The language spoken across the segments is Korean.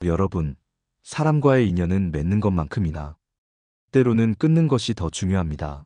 여러분, 사람과의 인연은 맺는 것만큼이나 때로는 끊는 것이 더 중요합니다.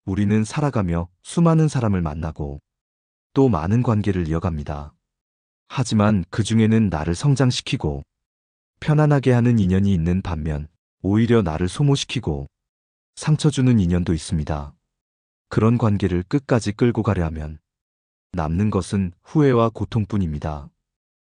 우리는 살아가며 수많은 사람을 만나고 또 많은 관계를 이어갑니다. 하지만 그 중에는 나를 성장시키고 편안하게 하는 인연이 있는 반면 오히려 나를 소모시키고 상처 주는 인연도 있습니다. 그런 관계를 끝까지 끌고 가려 하면 남는 것은 후회와 고통뿐입니다.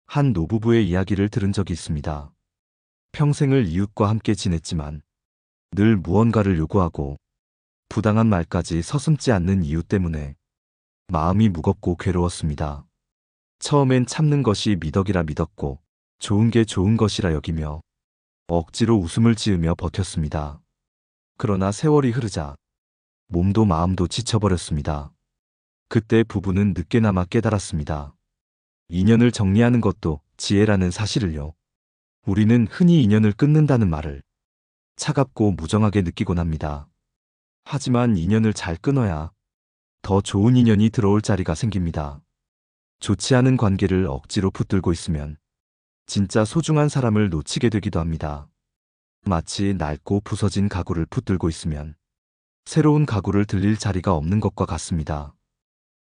한 노부부의 이야기를 들은 적이 있습니다. 평생을 이웃과 함께 지냈지만 늘 무언가를 요구하고 부당한 말까지 서슴지 않는 이유 때문에 마음이 무겁고 괴로웠습니다. 처음엔 참는 것이 미덕이라 믿었고 좋은 게 좋은 것이라 여기며 억지로 웃음을 지으며 버텼습니다. 그러나 세월이 흐르자 몸도 마음도 지쳐버렸습니다. 그때 부부는 늦게나마 깨달았습니다. 인연을 정리하는 것도 지혜라는 사실을요. 우리는 흔히 인연을 끊는다는 말을 차갑고 무정하게 느끼곤 합니다. 하지만 인연을 잘 끊어야 더 좋은 인연이 들어올 자리가 생깁니다. 좋지 않은 관계를 억지로 붙들고 있으면 진짜 소중한 사람을 놓치게 되기도 합니다. 마치 낡고 부서진 가구를 붙들고 있으면 새로운 가구를 들릴 자리가 없는 것과 같습니다.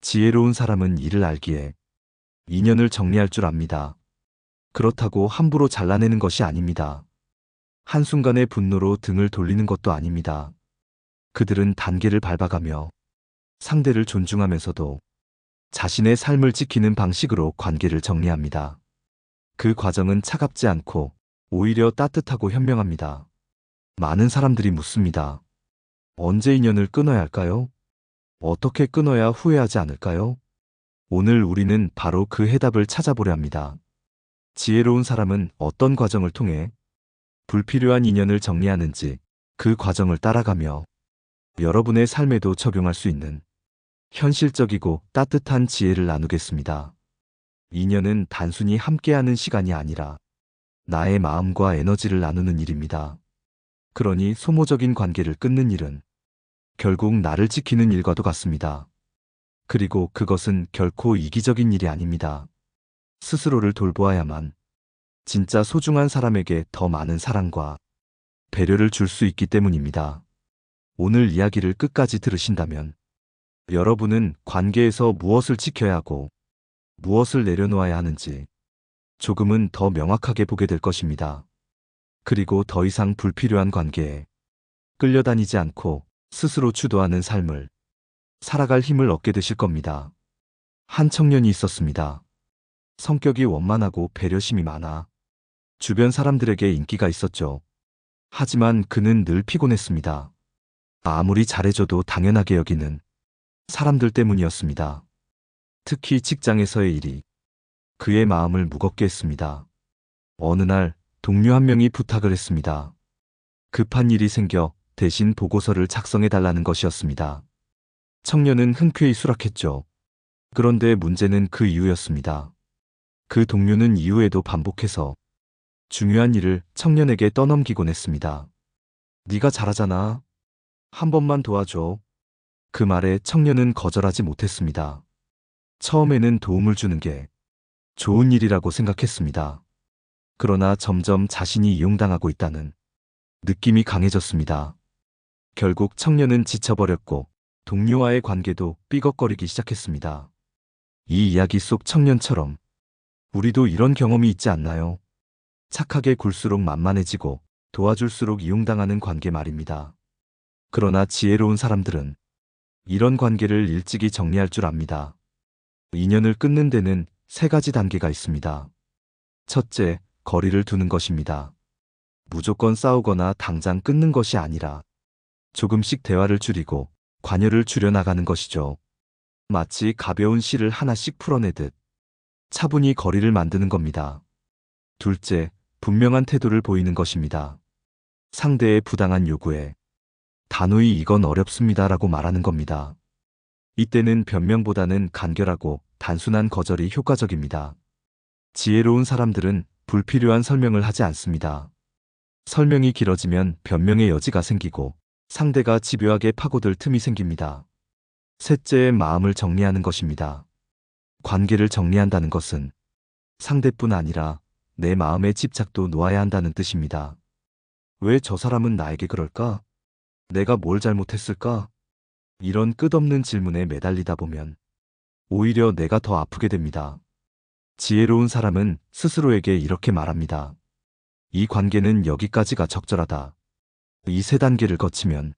지혜로운 사람은 이를 알기에 인연을 정리할 줄 압니다. 그렇다고 함부로 잘라내는 것이 아닙니다. 한순간의 분노로 등을 돌리는 것도 아닙니다. 그들은 단계를 밟아가며 상대를 존중하면서도 자신의 삶을 지키는 방식으로 관계를 정리합니다. 그 과정은 차갑지 않고 오히려 따뜻하고 현명합니다. 많은 사람들이 묻습니다. 언제 인연을 끊어야 할까요? 어떻게 끊어야 후회하지 않을까요? 오늘 우리는 바로 그 해답을 찾아보려 합니다. 지혜로운 사람은 어떤 과정을 통해 불필요한 인연을 정리하는지 그 과정을 따라가며 여러분의 삶에도 적용할 수 있는 현실적이고 따뜻한 지혜를 나누겠습니다. 인연은 단순히 함께하는 시간이 아니라 나의 마음과 에너지를 나누는 일입니다. 그러니 소모적인 관계를 끊는 일은 결국 나를 지키는 일과도 같습니다. 그리고 그것은 결코 이기적인 일이 아닙니다. 스스로를 돌보아야만 진짜 소중한 사람에게 더 많은 사랑과 배려를 줄 수 있기 때문입니다. 오늘 이야기를 끝까지 들으신다면 여러분은 관계에서 무엇을 지켜야 하고 무엇을 내려놓아야 하는지 조금은 더 명확하게 보게 될 것입니다. 그리고 더 이상 불필요한 관계에 끌려다니지 않고 스스로 주도하는 삶을 살아갈 힘을 얻게 되실 겁니다. 한 청년이 있었습니다. 성격이 원만하고 배려심이 많아 주변 사람들에게 인기가 있었죠. 하지만 그는 늘 피곤했습니다. 아무리 잘해줘도 당연하게 여기는 사람들 때문이었습니다. 특히 직장에서의 일이 그의 마음을 무겁게 했습니다. 어느 날 동료 한 명이 부탁을 했습니다. 급한 일이 생겨 대신 보고서를 작성해달라는 것이었습니다. 청년은 흔쾌히 수락했죠. 그런데 문제는 그 이유였습니다. 그 동료는 이후에도 반복해서 중요한 일을 청년에게 떠넘기곤 했습니다. 네가 잘하잖아. 한 번만 도와줘. 그 말에 청년은 거절하지 못했습니다. 처음에는 도움을 주는 게 좋은 일이라고 생각했습니다. 그러나 점점 자신이 이용당하고 있다는 느낌이 강해졌습니다. 결국 청년은 지쳐버렸고 동료와의 관계도 삐걱거리기 시작했습니다. 이 이야기 속 청년처럼 우리도 이런 경험이 있지 않나요? 착하게 굴수록 만만해지고 도와줄수록 이용당하는 관계 말입니다. 그러나 지혜로운 사람들은 이런 관계를 일찍이 정리할 줄 압니다. 인연을 끊는 데는 3가지 단계가 있습니다. 첫째, 거리를 두는 것입니다. 무조건 싸우거나 당장 끊는 것이 아니라 조금씩 대화를 줄이고 관여를 줄여나가는 것이죠. 마치 가벼운 실을 하나씩 풀어내듯 차분히 거리를 만드는 겁니다. 둘째, 분명한 태도를 보이는 것입니다. 상대의 부당한 요구에 단호히 이건 어렵습니다라고 말하는 겁니다. 이때는 변명보다는 간결하고 단순한 거절이 효과적입니다. 지혜로운 사람들은 불필요한 설명을 하지 않습니다. 설명이 길어지면 변명의 여지가 생기고 상대가 집요하게 파고들 틈이 생깁니다. 셋째의 마음을 정리하는 것입니다. 관계를 정리한다는 것은 상대뿐 아니라 내 마음의 집착도 놓아야 한다는 뜻입니다. 왜 저 사람은 나에게 그럴까? 내가 뭘 잘못했을까? 이런 끝없는 질문에 매달리다 보면 오히려 내가 더 아프게 됩니다. 지혜로운 사람은 스스로에게 이렇게 말합니다. 이 관계는 여기까지가 적절하다. 이 세 단계를 거치면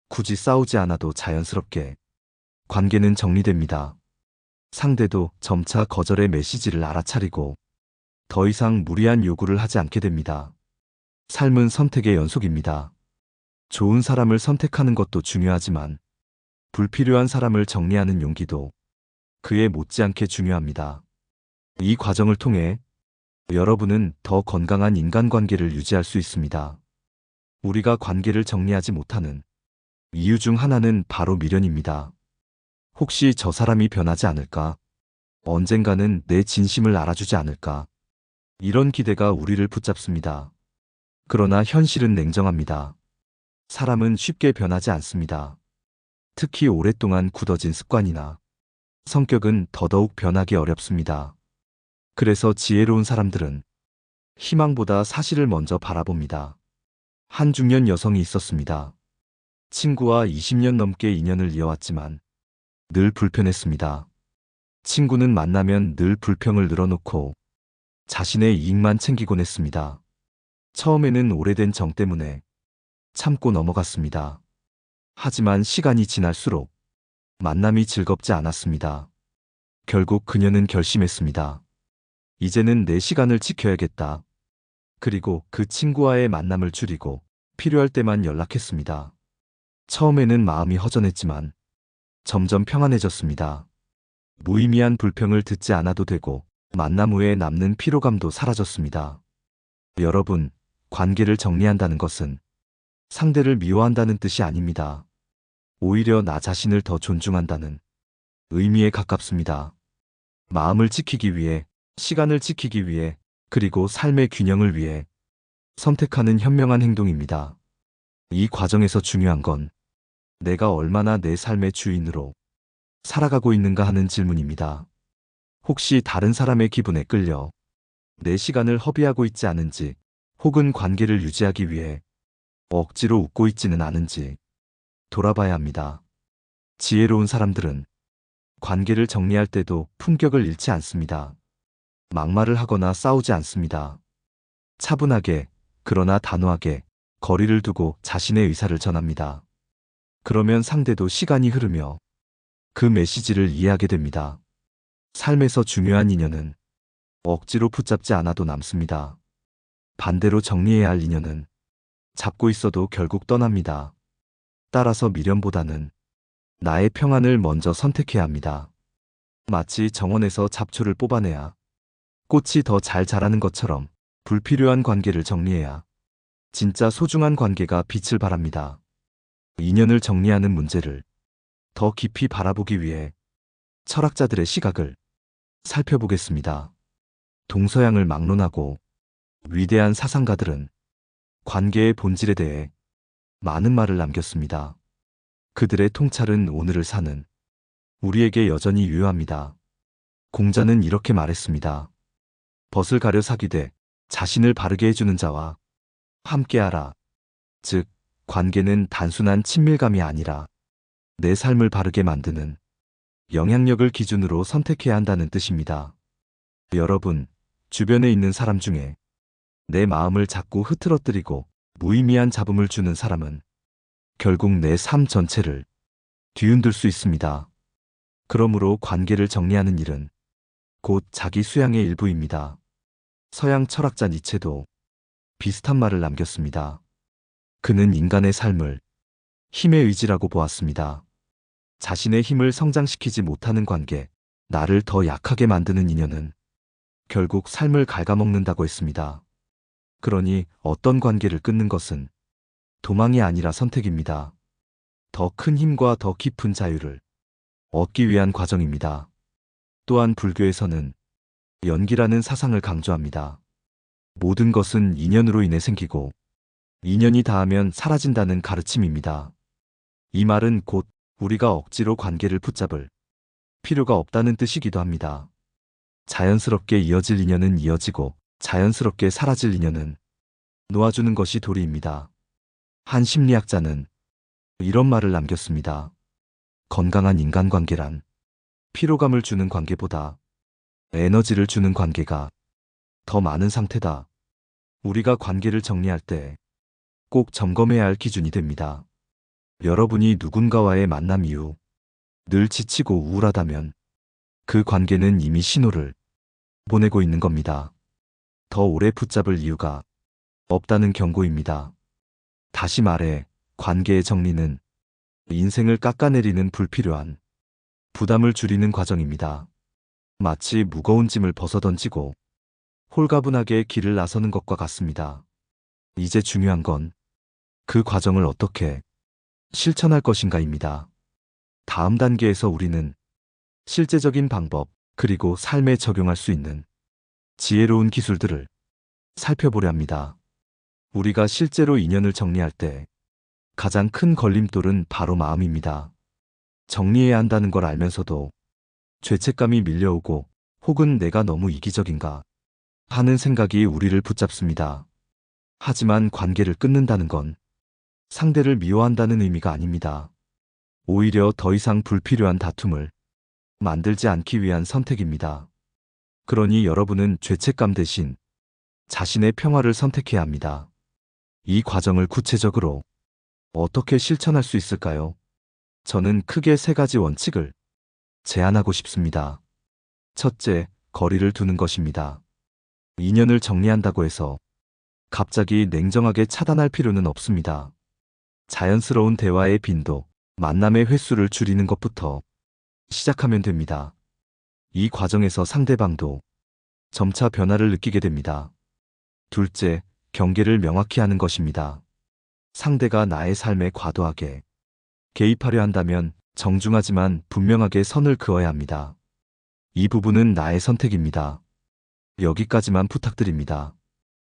굳이 싸우지 않아도 자연스럽게 관계는 정리됩니다. 상대도 점차 거절의 메시지를 알아차리고 더 이상 무리한 요구를 하지 않게 됩니다. 삶은 선택의 연속입니다. 좋은 사람을 선택하는 것도 중요하지만 불필요한 사람을 정리하는 용기도 그에 못지않게 중요합니다. 이 과정을 통해 여러분은 더 건강한 인간관계를 유지할 수 있습니다. 우리가 관계를 정리하지 못하는 이유 중 하나는 바로 미련입니다. 혹시 저 사람이 변하지 않을까? 언젠가는 내 진심을 알아주지 않을까? 이런 기대가 우리를 붙잡습니다. 그러나 현실은 냉정합니다. 사람은 쉽게 변하지 않습니다. 특히 오랫동안 굳어진 습관이나 성격은 더더욱 변하기 어렵습니다. 그래서 지혜로운 사람들은 희망보다 사실을 먼저 바라봅니다. 한 중년 여성이 있었습니다. 친구와 20년 넘게 인연을 이어왔지만 늘 불편했습니다. 친구는 만나면 늘 불평을 늘어놓고 자신의 이익만 챙기곤 했습니다. 처음에는 오래된 정 때문에 참고 넘어갔습니다. 하지만 시간이 지날수록 만남이 즐겁지 않았습니다. 결국 그녀는 결심했습니다. 이제는 내 시간을 지켜야겠다. 그리고 그 친구와의 만남을 줄이고 필요할 때만 연락했습니다. 처음에는 마음이 허전했지만 점점 평안해졌습니다. 무의미한 불평을 듣지 않아도 되고 만남 후에 남는 피로감도 사라졌습니다. 여러분, 관계를 정리한다는 것은 상대를 미워한다는 뜻이 아닙니다. 오히려 나 자신을 더 존중한다는 의미에 가깝습니다. 마음을 지키기 위해, 시간을 지키기 위해, 그리고 삶의 균형을 위해 선택하는 현명한 행동입니다. 이 과정에서 중요한 건 내가 얼마나 내 삶의 주인으로 살아가고 있는가 하는 질문입니다. 혹시 다른 사람의 기분에 끌려 내 시간을 허비하고 있지 않은지, 혹은 관계를 유지하기 위해 억지로 웃고 있지는 않은지 돌아봐야 합니다. 지혜로운 사람들은 관계를 정리할 때도 품격을 잃지 않습니다. 막말을 하거나 싸우지 않습니다. 차분하게, 그러나 단호하게 거리를 두고 자신의 의사를 전합니다. 그러면 상대도 시간이 흐르며 그 메시지를 이해하게 됩니다. 삶에서 중요한 인연은 억지로 붙잡지 않아도 남습니다. 반대로 정리해야 할 인연은 잡고 있어도 결국 떠납니다. 따라서 미련보다는 나의 평안을 먼저 선택해야 합니다. 마치 정원에서 잡초를 뽑아내야 꽃이 더 잘 자라는 것처럼 불필요한 관계를 정리해야 진짜 소중한 관계가 빛을 발합니다. 인연을 정리하는 문제를 더 깊이 바라보기 위해 철학자들의 시각을 살펴보겠습니다. 동서양을 막론하고 위대한 사상가들은 관계의 본질에 대해 많은 말을 남겼습니다. 그들의 통찰은 오늘을 사는 우리에게 여전히 유효합니다. 공자는 이렇게 말했습니다. 벗을 가려 사귀되 자신을 바르게 해주는 자와 함께하라. 즉, 관계는 단순한 친밀감이 아니라 내 삶을 바르게 만드는 영향력을 기준으로 선택해야 한다는 뜻입니다. 여러분, 주변에 있는 사람 중에 내 마음을 자꾸 흐트러뜨리고 무의미한 잡음을 주는 사람은 결국 내 삶 전체를 뒤흔들 수 있습니다. 그러므로 관계를 정리하는 일은 곧 자기 수양의 일부입니다. 서양 철학자 니체도 비슷한 말을 남겼습니다. 그는 인간의 삶을 힘의 의지라고 보았습니다. 자신의 힘을 성장시키지 못하는 관계, 나를 더 약하게 만드는 인연은 결국 삶을 갉아먹는다고 했습니다. 그러니 어떤 관계를 끊는 것은 도망이 아니라 선택입니다. 더 큰 힘과 더 깊은 자유를 얻기 위한 과정입니다. 또한 불교에서는 연기라는 사상을 강조합니다. 모든 것은 인연으로 인해 생기고 인연이 닿으면 사라진다는 가르침입니다. 이 말은 곧 우리가 억지로 관계를 붙잡을 필요가 없다는 뜻이기도 합니다. 자연스럽게 이어질 인연은 이어지고 자연스럽게 사라질 인연은 놓아주는 것이 도리입니다. 한 심리학자는 이런 말을 남겼습니다. 건강한 인간관계란 피로감을 주는 관계보다 에너지를 주는 관계가 더 많은 상태다. 우리가 관계를 정리할 때 꼭 점검해야 할 기준이 됩니다. 여러분이 누군가와의 만남 이후 늘 지치고 우울하다면 그 관계는 이미 신호를 보내고 있는 겁니다. 더 오래 붙잡을 이유가 없다는 경고입니다. 다시 말해, 관계의 정리는 인생을 깎아내리는 불필요한 부담을 줄이는 과정입니다. 마치 무거운 짐을 벗어던지고 홀가분하게 길을 나서는 것과 같습니다. 이제 중요한 건 그 과정을 어떻게 실천할 것인가입니다. 다음 단계에서 우리는 실제적인 방법, 그리고 삶에 적용할 수 있는 지혜로운 기술들을 살펴보려 합니다. 우리가 실제로 인연을 정리할 때 가장 큰 걸림돌은 바로 마음입니다. 정리해야 한다는 걸 알면서도 죄책감이 밀려오고 혹은 내가 너무 이기적인가 하는 생각이 우리를 붙잡습니다. 하지만 관계를 끊는다는 건 상대를 미워한다는 의미가 아닙니다. 오히려 더 이상 불필요한 다툼을 만들지 않기 위한 선택입니다. 그러니 여러분은 죄책감 대신 자신의 평화를 선택해야 합니다. 이 과정을 구체적으로 어떻게 실천할 수 있을까요? 저는 크게 3가지 원칙을 제안하고 싶습니다. 첫째, 거리를 두는 것입니다. 인연을 정리한다고 해서 갑자기 냉정하게 차단할 필요는 없습니다. 자연스러운 대화의 빈도, 만남의 횟수를 줄이는 것부터 시작하면 됩니다. 이 과정에서 상대방도 점차 변화를 느끼게 됩니다. 둘째, 경계를 명확히 하는 것입니다. 상대가 나의 삶에 과도하게 개입하려 한다면 정중하지만 분명하게 선을 그어야 합니다. 이 부분은 나의 선택입니다. 여기까지만 부탁드립니다.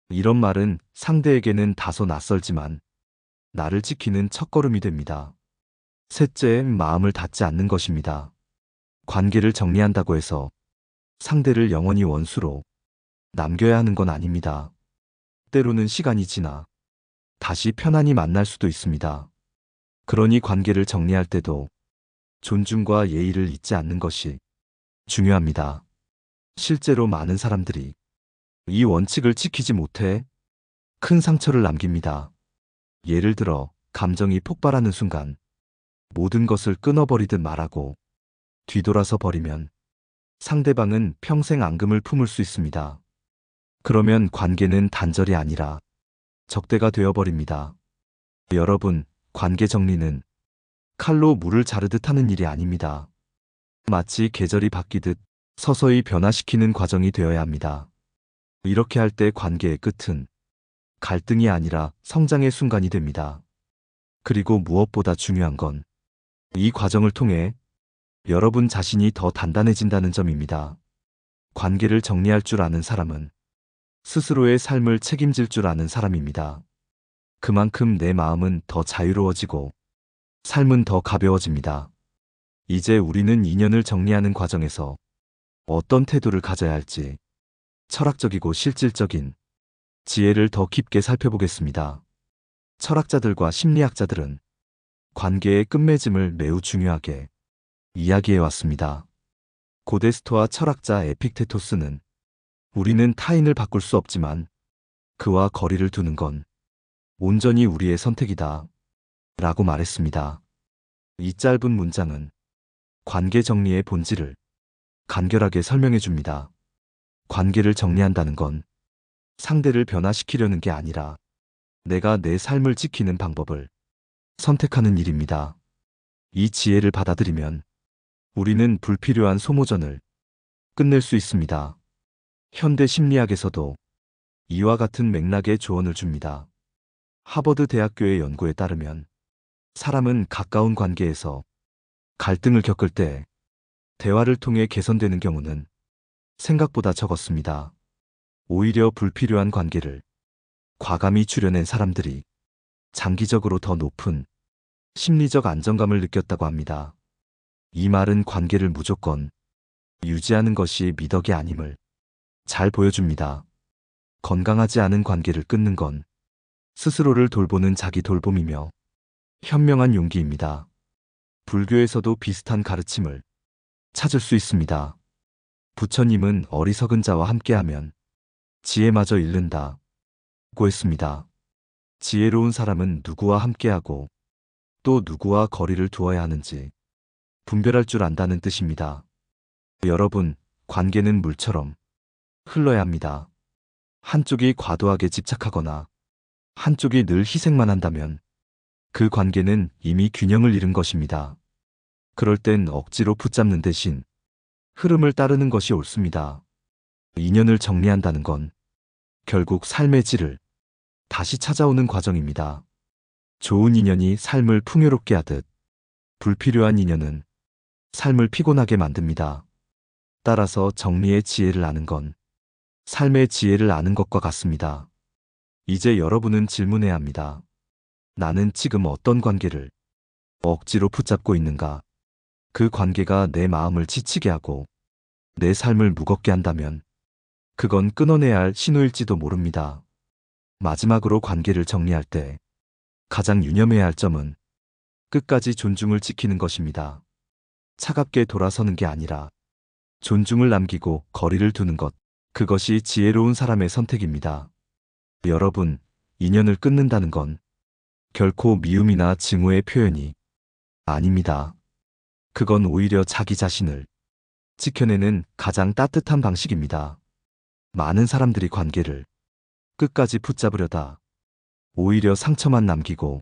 이런 말은 상대에게는 다소 낯설지만 나를 지키는 첫걸음이 됩니다. 셋째, 마음을 닫지 않는 것입니다. 관계를 정리한다고 해서 상대를 영원히 원수로 남겨야 하는 건 아닙니다. 때로는 시간이 지나 다시 편안히 만날 수도 있습니다. 그러니 관계를 정리할 때도 존중과 예의를 잊지 않는 것이 중요합니다. 실제로 많은 사람들이 이 원칙을 지키지 못해 큰 상처를 남깁니다. 예를 들어, 감정이 폭발하는 순간 모든 것을 끊어버리듯 말하고 뒤돌아서 버리면 상대방은 평생 앙금을 품을 수 있습니다. 그러면 관계는 단절이 아니라 적대가 되어버립니다. 여러분, 관계 정리는 칼로 물을 자르듯 하는 일이 아닙니다. 마치 계절이 바뀌듯 서서히 변화시키는 과정이 되어야 합니다. 이렇게 할 때 관계의 끝은 갈등이 아니라 성장의 순간이 됩니다. 그리고 무엇보다 중요한 건 이 과정을 통해 여러분 자신이 더 단단해진다는 점입니다. 관계를 정리할 줄 아는 사람은 스스로의 삶을 책임질 줄 아는 사람입니다. 그만큼 내 마음은 더 자유로워지고 삶은 더 가벼워집니다. 이제 우리는 인연을 정리하는 과정에서 어떤 태도를 가져야 할지 철학적이고 실질적인 지혜를 더 깊게 살펴보겠습니다. 철학자들과 심리학자들은 관계의 끝맺음을 매우 중요하게 이야기해 왔습니다. 고대 스토아 철학자 에픽테토스는 우리는 타인을 바꿀 수 없지만 그와 거리를 두는 건 온전히 우리의 선택이다 라고 말했습니다. 이 짧은 문장은 관계 정리의 본질을 간결하게 설명해 줍니다. 관계를 정리한다는 건 상대를 변화시키려는 게 아니라 내가 내 삶을 지키는 방법을 선택하는 일입니다. 이 지혜를 받아들이면 우리는 불필요한 소모전을 끝낼 수 있습니다. 현대 심리학에서도 이와 같은 맥락의 조언을 줍니다. 하버드 대학교의 연구에 따르면 사람은 가까운 관계에서 갈등을 겪을 때 대화를 통해 개선되는 경우는 생각보다 적었습니다. 오히려 불필요한 관계를 과감히 줄여낸 사람들이 장기적으로 더 높은 심리적 안정감을 느꼈다고 합니다. 이 말은 관계를 무조건 유지하는 것이 미덕이 아님을 잘 보여줍니다. 건강하지 않은 관계를 끊는 건 스스로를 돌보는 자기 돌봄이며 현명한 용기입니다. 불교에서도 비슷한 가르침을 찾을 수 있습니다. 부처님은 어리석은 자와 함께하면 지혜마저 잃는다 고 했습니다. 지혜로운 사람은 누구와 함께하고 또 누구와 거리를 두어야 하는지 분별할 줄 안다는 뜻입니다. 여러분, 관계는 물처럼 흘러야 합니다. 한쪽이 과도하게 집착하거나 한쪽이 늘 희생만 한다면 그 관계는 이미 균형을 잃은 것입니다. 그럴 땐 억지로 붙잡는 대신 흐름을 따르는 것이 옳습니다. 인연을 정리한다는 건 결국 삶의 질을 다시 찾아오는 과정입니다. 좋은 인연이 삶을 풍요롭게 하듯 불필요한 인연은 삶을 피곤하게 만듭니다. 따라서 정리의 지혜를 아는 건 삶의 지혜를 아는 것과 같습니다. 이제 여러분은 질문해야 합니다. 나는 지금 어떤 관계를 억지로 붙잡고 있는가? 그 관계가 내 마음을 지치게 하고 내 삶을 무겁게 한다면 그건 끊어내야 할 신호일지도 모릅니다. 마지막으로 관계를 정리할 때 가장 유념해야 할 점은 끝까지 존중을 지키는 것입니다. 차갑게 돌아서는 게 아니라 존중을 남기고 거리를 두는 것, 그것이 지혜로운 사람의 선택입니다. 여러분, 인연을 끊는다는 건 결코 미움이나 증오의 표현이 아닙니다. 그건 오히려 자기 자신을 지켜내는 가장 따뜻한 방식입니다. 많은 사람들이 관계를 끝까지 붙잡으려다 오히려 상처만 남기고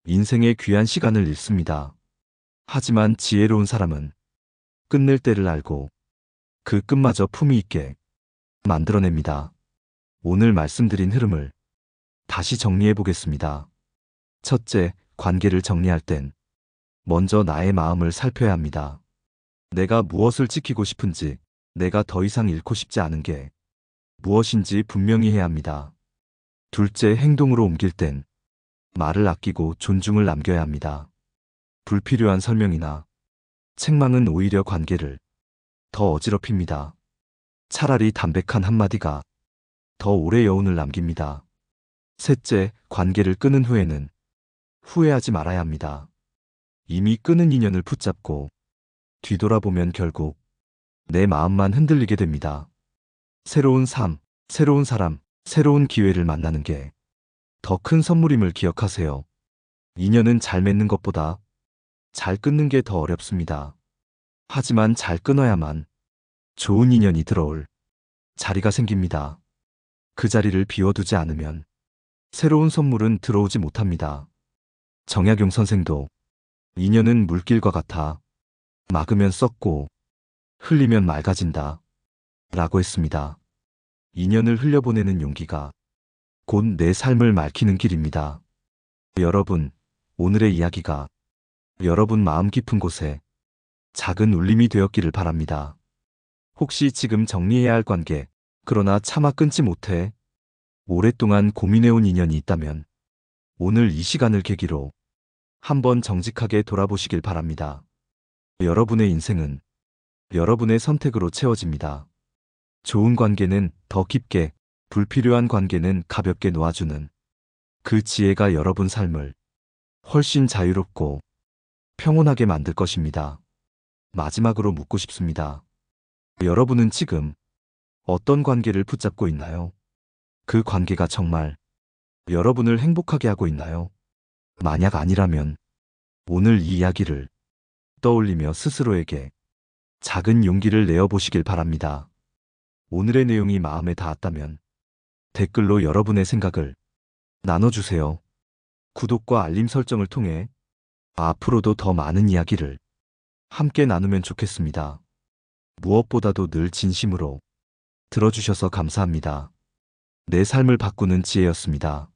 인생의 귀한 시간을 잃습니다. 하지만 지혜로운 사람은 끝낼 때를 알고 그 끝마저 품위 있게 만들어냅니다. 오늘 말씀드린 흐름을 다시 정리해 보겠습니다. 첫째, 관계를 정리할 땐 먼저 나의 마음을 살펴야 합니다. 내가 무엇을 지키고 싶은지, 내가 더 이상 잃고 싶지 않은 게 무엇인지 분명히 해야 합니다. 둘째, 행동으로 옮길 땐 말을 아끼고 존중을 남겨야 합니다. 불필요한 설명이나 책망은 오히려 관계를 더 어지럽힙니다. 차라리 담백한 한마디가 더 오래 여운을 남깁니다. 셋째, 관계를 끊은 후에는 후회하지 말아야 합니다. 이미 끊은 인연을 붙잡고 뒤돌아보면 결국 내 마음만 흔들리게 됩니다. 새로운 삶, 새로운 사람, 새로운 기회를 만나는 게 더 큰 선물임을 기억하세요. 인연은 잘 맺는 것보다 잘 끊는 게 더 어렵습니다. 하지만 잘 끊어야만 좋은 인연이 들어올 자리가 생깁니다. 그 자리를 비워두지 않으면 새로운 선물은 들어오지 못합니다. 정약용 선생도 인연은 물길과 같아 막으면 썩고 흘리면 맑아진다 라고 했습니다. 인연을 흘려보내는 용기가 곧 내 삶을 맑히는 길입니다. 여러분, 오늘의 이야기가 여러분 마음 깊은 곳에 작은 울림이 되었기를 바랍니다. 혹시 지금 정리해야 할 관계, 그러나 차마 끊지 못해 오랫동안 고민해온 인연이 있다면 오늘 이 시간을 계기로 한번 정직하게 돌아보시길 바랍니다. 여러분의 인생은 여러분의 선택으로 채워집니다. 좋은 관계는 더 깊게, 불필요한 관계는 가볍게 놓아주는 그 지혜가 여러분 삶을 훨씬 자유롭고 평온하게 만들 것입니다. 마지막으로 묻고 싶습니다. 여러분은 지금 어떤 관계를 붙잡고 있나요? 그 관계가 정말 여러분을 행복하게 하고 있나요? 만약 아니라면 오늘 이 이야기를 떠올리며 스스로에게 작은 용기를 내어보시길 바랍니다. 오늘의 내용이 마음에 닿았다면 댓글로 여러분의 생각을 나눠주세요. 구독과 알림 설정을 통해 앞으로도 더 많은 이야기를 함께 나누면 좋겠습니다. 무엇보다도 늘 진심으로 들어주셔서 감사합니다. 내 삶을 바꾸는 지혜였습니다.